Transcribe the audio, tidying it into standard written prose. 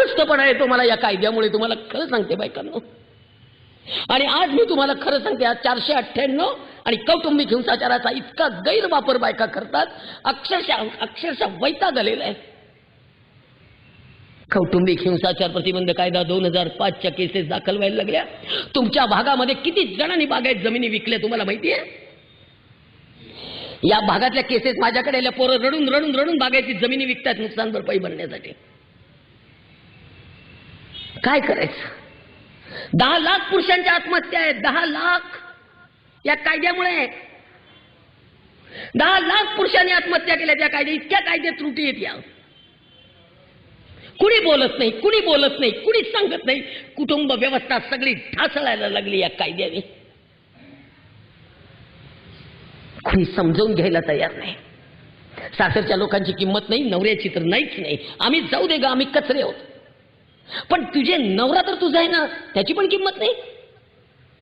त्रस्तपणा येतो मला या कायद्यामुळे, तुम्हाला खरं सांगते बायकांनो. आणि आज मी तुम्हाला खरं सांगते, आज 498 आणि कौटुंबिक हिंसाचाराचा इतका गैरवापर बायका करतात, अक्षरशः वैताग आलेला आहे. कौटुंबिक हिंसाचार प्रतिबंध कायदा 2005च्या केसेस दाखल व्हायला लागल्या. तुमच्या भागामध्ये किती जणांनी बागायत जमिनी विकल्या तुम्हाला माहिती आहे? या भागातल्या केसेस माझ्याकडे आल्या. पोरं रडून रडून रडून बागायती जमिनी विकतात नुकसान भरपाई भरण्यासाठी. काय करायचं? 10 लाख पुरुषांच्या आत्महत्या आहेत. 10 लाख या कायद्यामुळे. 10 लाख पुरुषांनी आत्महत्या केल्या त्या कायद्या. इतक्या कायद्यात त्रुटी आहेत. या कुणी बोलत नाही, कुणी बोलत नाही, कुणीच सांगत नाही. कुटुंब व्यवस्था सगळी ढासळायला लागली या कायद्याने. कुणी समजावून घ्यायला तयार नाही. सासरच्या लोकांची किंमत नाही, नवऱ्याची तर नाहीच नाही. आम्ही जाऊ दे ग, आम्ही कचरे आहोत. पण तुझे नवरा तर तुझा आहे ना, त्याची पण किंमत नाही.